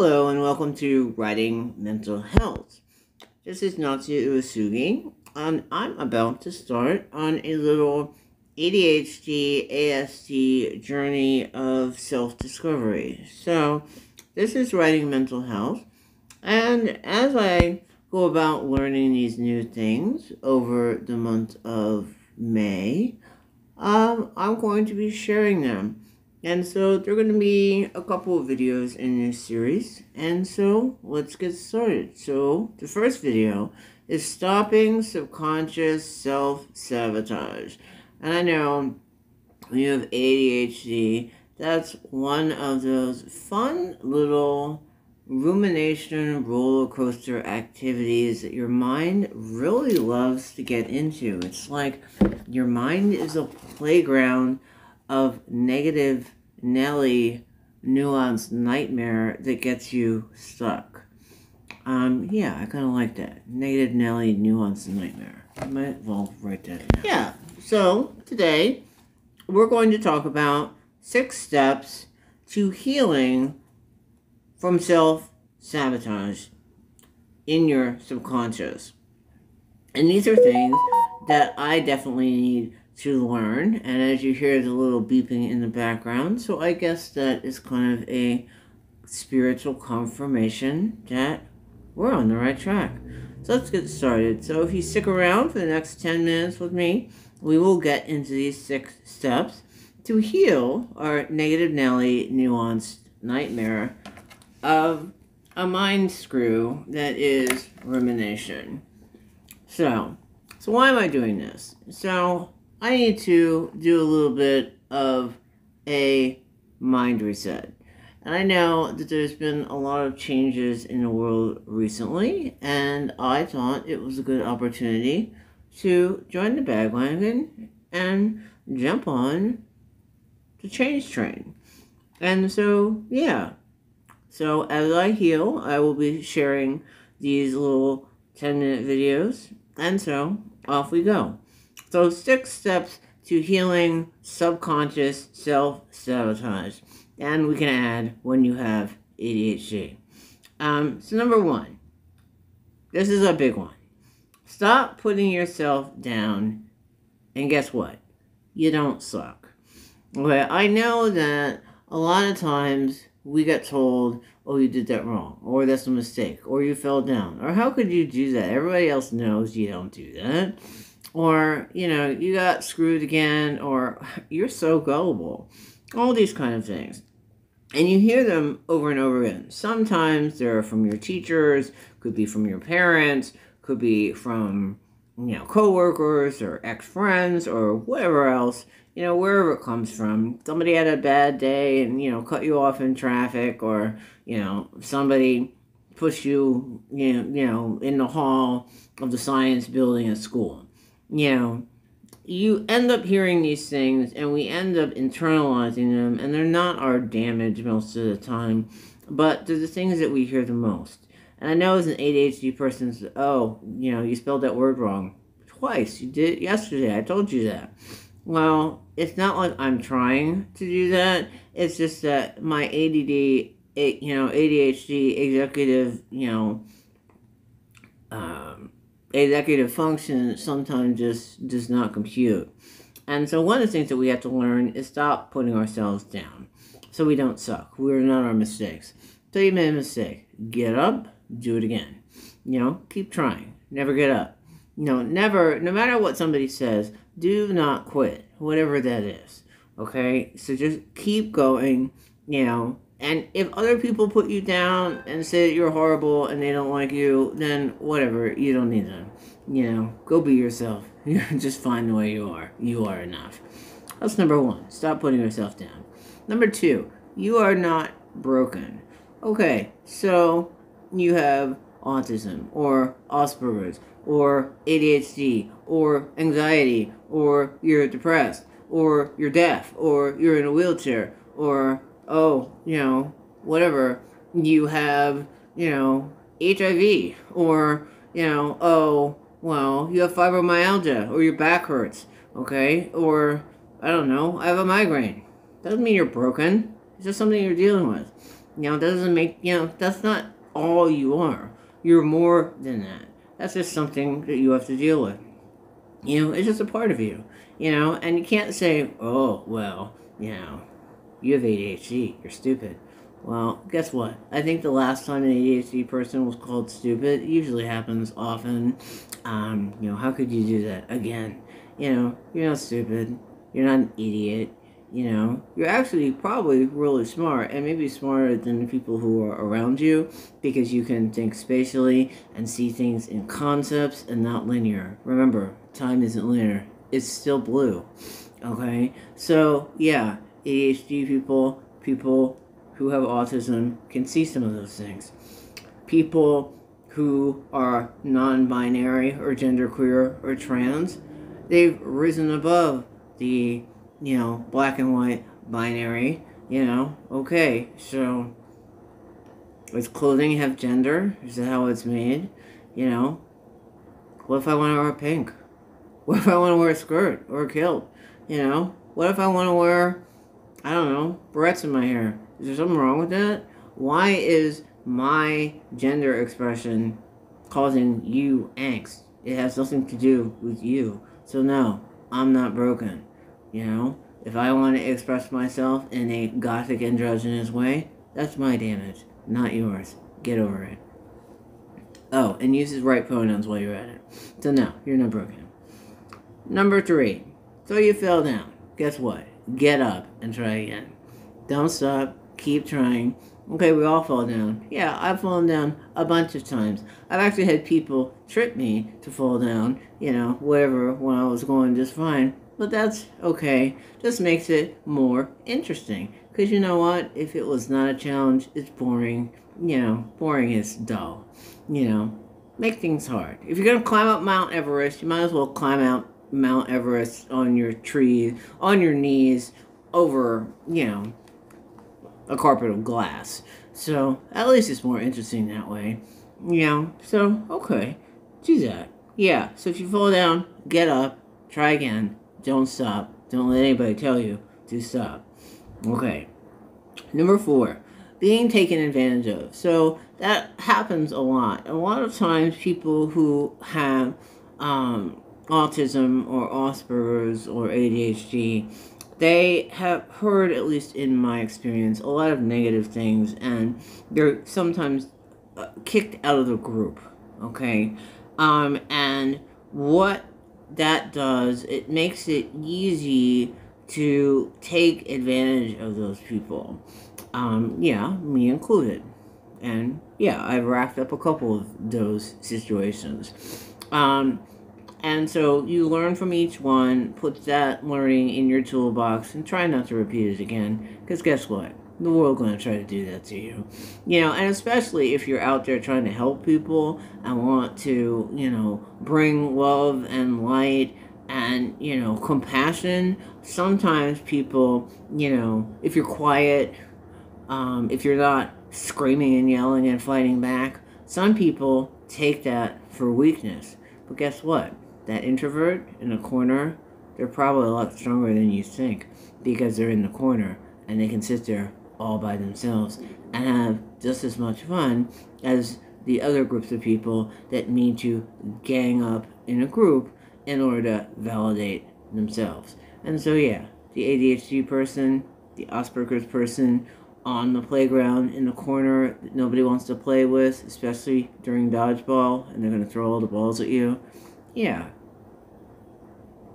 Hello and welcome to Writing Mental Health. This is Natsuya, and I'm about to start on a little ADHD ASD journey of self-discovery. So this is Writing Mental Health, and as I go about learning these new things over the month of May, I'm going to be sharing them. And so there are going to be a couple of videos in this series. And so let's get started. So the first video is stopping subconscious self-sabotage. And I know when you have ADHD, that's one of those fun little rumination roller coaster activities that your mind really loves to get into. It's like your mind is a playground of negative Nelly nuanced nightmare that gets you stuck. Yeah, I kind of like that. Negative Nelly nuanced nightmare. I might well write that down. Yeah, so today we're going to talk about 6 steps to healing from self-sabotage in your subconscious. And these are things that I definitely need to learn, and as you hear the little beeping in the background, so I guess that is kind of a spiritual confirmation that we're on the right track. So let's get started. So if you stick around for the next 10 minutes with me, we will get into these 6 steps to heal our negative Nelly nuanced nightmare of a mind screw that is rumination. So why am I doing this? So I need to do a little bit of a mind reset. And I know that there's been a lot of changes in the world recently, and I thought it was a good opportunity to join the bandwagon and jump on the change train. And so, yeah. So as I heal, I will be sharing these little 10-minute videos. And so, off we go. So 6 steps to healing subconscious self-sabotage. And we can add when you have ADHD. So number 1. This is a big one. Stop putting yourself down. And guess what? You don't suck. Okay, I know that a lot of times we get told, oh, you did that wrong, or that's a mistake, or you fell down, or how could you do that? Everybody else knows you don't do that. Or, you know, you got screwed again, or you're so gullible. All these kind of things. And you hear them over and over again. Sometimes they're from your teachers, could be from your parents, could be from, you know, coworkers or ex-friends or whatever else, you know, wherever it comes from. Somebody had a bad day and, you know, cut you off in traffic, or, you know, somebody pushed you, you know, in the hall of the science building at school. You know, you end up hearing these things and we end up internalizing them, and they're not our damage most of the time, but they're the things that we hear the most. And I know as an ADHD person, oh, you know, you spelled that word wrong twice. You did it yesterday. I told you that. Well, it's not like I'm trying to do that. It's just that my ADHD executive, executive function sometimes just does not compute. And so one of the things that we have to learn is stop putting ourselves down so we don't suck. We're not our mistakes. So you made a mistake. Get up, do it again. You know, keep trying. Never get up. You know, never, no matter what somebody says, do not quit, whatever that is. Okay? So just keep going, you know. And if other people put you down and say that you're horrible and they don't like you, then whatever, you don't need them. You know, go be yourself. You're just fine the way you are. You are enough. That's number 1. Stop putting yourself down. Number 2, you are not broken. Okay, so you have autism or Asperger's or ADHD or anxiety, or you're depressed, or you're deaf, or you're in a wheelchair, or oh, you know, whatever, you have, you know, HIV, or, you know, oh, well, you have fibromyalgia, or your back hurts, okay, or, I don't know, I have a migraine. Doesn't mean you're broken. It's just something you're dealing with. You know, it doesn't make, you know, that's not all you are. You're more than that. That's just something that you have to deal with. You know, it's just a part of you. You know, and you can't say, oh, well, you know, you have ADHD, you're stupid. Well, guess what? I think the last time an ADHD person was called stupid, it usually happens often. You know, how could you do that again? You know, you're not stupid. You're not an idiot. You know, you're actually probably really smart, and maybe smarter than the people who are around you, because you can think spatially and see things in concepts and not linear. Remember, time isn't linear. It's still blue. Okay? So, yeah, ADHD people, people who have autism can see some of those things. People who are non-binary or genderqueer or trans, they've risen above the, you know, black and white binary, you know. Okay, so does clothing have gender? Is that how it's made? You know, what if I want to wear pink? What if I want to wear a skirt or a kilt? You know, what if I want to wear, I don't know, barrettes in my hair? Is there something wrong with that? Why is my gender expression causing you angst? It has nothing to do with you. So no, I'm not broken. You know, if I want to express myself in a gothic androgynous way, that's my damage, not yours. Get over it. Oh, and use his right pronouns while you're at it. So no, you're not broken. Number 3. So you fell down. Guess what? Get up and try again. Don't stop. Keep trying. Okay, we all fall down. Yeah, I've fallen down a bunch of times. I've actually had people trip me to fall down, you know, whatever, when I was going just fine. But that's okay. Just makes it more interesting. Because you know what? If it was not a challenge, it's boring. You know, boring is dull. You know, make things hard. If you're going to climb up Mount Everest, you might as well climb out Mount Everest on your tree, on your knees, over, you know, a carpet of glass. So, at least it's more interesting that way. You know, so, okay, do that. Yeah, so if you fall down, get up, try again, don't stop. Don't let anybody tell you to stop. Okay. Number 4, being taken advantage of. So, that happens a lot. A lot of times people who have, autism or Asperger's or ADHD, they have heard, at least in my experience, a lot of negative things, and they're sometimes kicked out of the group, okay? And what that does, it makes it easy to take advantage of those people. Yeah, me included. And yeah, I've racked up a couple of those situations. And so you learn from each one, put that learning in your toolbox, and try not to repeat it again. Because guess what? The world's going to try to do that to you. You know, and especially if you're out there trying to help people and want to, you know, bring love and light and, you know, compassion. Sometimes people, you know, if you're quiet, if you're not screaming and yelling and fighting back, some people take that for weakness. But guess what? That introvert in the corner, they're probably a lot stronger than you think, because they're in the corner and they can sit there all by themselves and have just as much fun as the other groups of people that need to gang up in a group in order to validate themselves. And so yeah, the ADHD person, the Asperger's person on the playground in the corner that nobody wants to play with, especially during dodgeball, and they're going to throw all the balls at you. Yeah.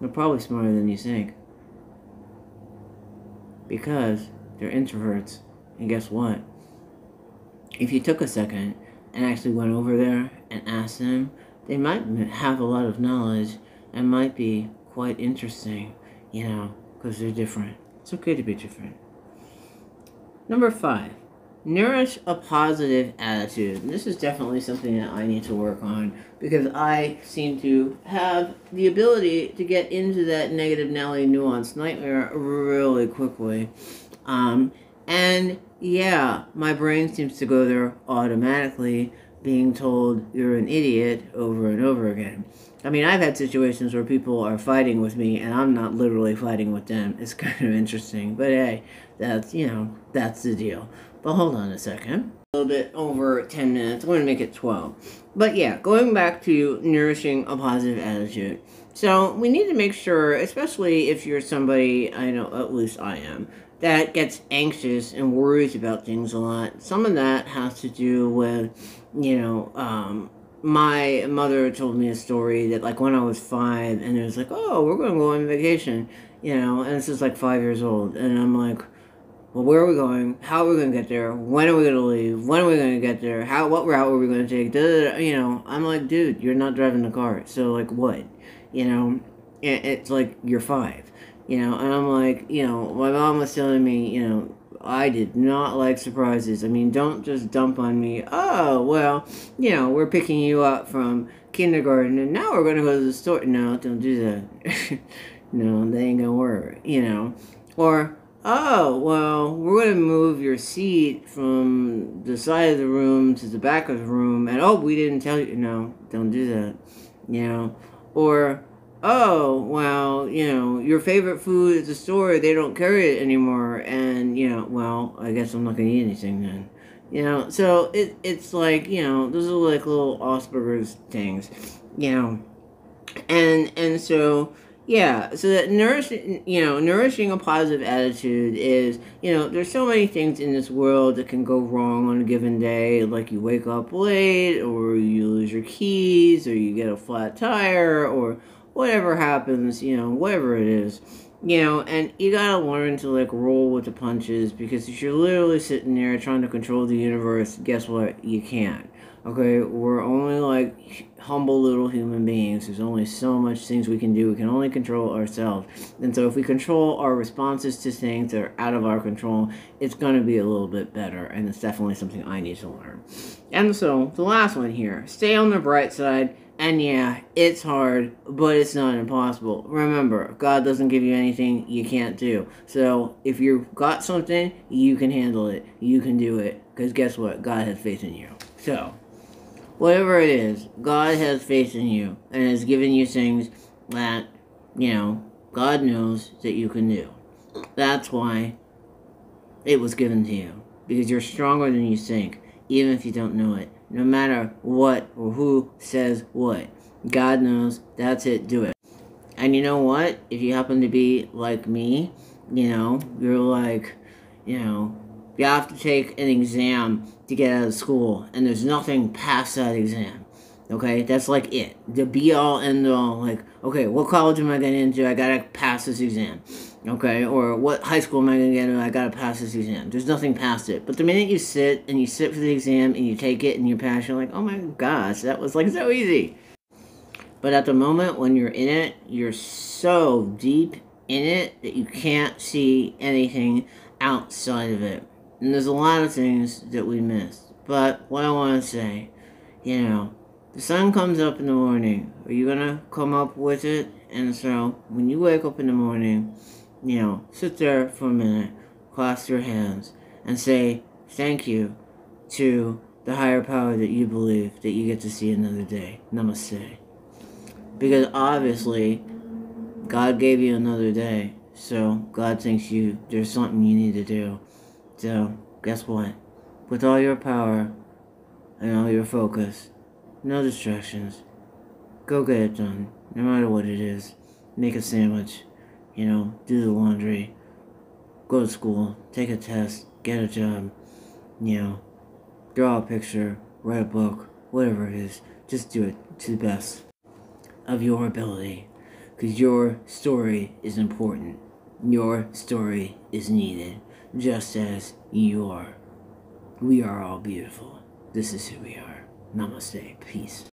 They're probably smarter than you think. Because they're introverts. And guess what? If you took a second and actually went over there and asked them, they might have a lot of knowledge and might be quite interesting, you know, because they're different. It's okay to be different. Number 5, nourish a positive attitude. And this is definitely something that I need to work on, because I seem to have the ability to get into that negative Nelly nuanced nightmare really quickly. And yeah, my brain seems to go there automatically, being told you're an idiot over and over again. I mean, I've had situations where people are fighting with me and I'm not literally fighting with them. It's kind of interesting, but hey, that's, you know, that's the deal. But hold on a second. A little bit over 10 minutes. I'm going to make it 12. But yeah, going back to nourishing a positive attitude. So we need to make sure, especially if you're somebody, I know, at least I am, that gets anxious and worries about things a lot. Some of that has to do with, my mother told me a story that, like, when I was 5, and it was like, oh, we're going to go on vacation, and this is like 5 years old, and I'm like, well, where are we going? How are we going to get there? When are we going to leave? When are we going to get there? What route are we going to take? I'm like, dude, you're not driving the car, so, like, what? It's like, you're 5, and I'm like, my mom was telling me, I did not like surprises. I mean, don't just dump on me, oh, well, we're picking you up from kindergarten, and now we're going to go to the store. No, don't do that. No, that ain't going to work, Or, oh, well, we're going to move your seat from the side of the room to the back of the room, and, oh, we didn't tell you. No, don't do that, Or, oh, well, your favorite food at the store, they don't carry it anymore, and, well, I guess I'm not going to eat anything then. So it's like, those are like little Asperger's things, and so, yeah, so that nourishing a positive attitude is, there's so many things in this world that can go wrong on a given day, like you wake up late, or you lose your keys, or you get a flat tire, or whatever happens, whatever it is, and you gotta learn to, like, roll with the punches, because if you're literally sitting there trying to control the universe, guess what? You can't. Okay, we're only, like, humble little human beings. There's only so much things we can do. We can only control ourselves. And so if we control our responses to things that are out of our control, it's going to be a little bit better. And it's definitely something I need to learn. And so the last one here, stay on the bright side. And yeah, it's hard, but it's not impossible. Remember, God doesn't give you anything you can't do. So if you've got something, you can handle it. You can do it. Because guess what? God has faith in you. So whatever it is, God has faith in you and has given you things that, God knows that you can do. That's why it was given to you. Because you're stronger than you think, even if you don't know it. No matter what or who says what. God knows, that's it, do it. And you know what? If you happen to be like me, you're like, you have to take an exam to get out of school, and there's nothing past that exam. Okay, that's like it. The be all end all, like, okay, what college am I getting into? I gotta pass this exam. Okay, or what high school am I gonna get into? I gotta pass this exam. There's nothing past it. But the minute you sit for the exam and you take it and you pass, you're like, oh my gosh, that was like so easy. But at the moment when you're in it, you're so deep in it that you can't see anything outside of it. And there's a lot of things that we miss. But what I want to say, the sun comes up in the morning. Are you going to come up with it? And so when you wake up in the morning, sit there for a minute, clasp your hands, and say thank you to the higher power that you believe that you get to see another day. Namaste. Because obviously, God gave you another day. So God thinks there's something you need to do. So, guess what? With all your power and all your focus, no distractions, go get it done, no matter what it is. Make a sandwich, do the laundry, go to school, take a test, get a job, draw a picture, write a book, whatever it is. Just do it to the best of your ability, because your story is important. Your story is needed. Just as you are. We are all beautiful. This is who we are. Namaste. Peace.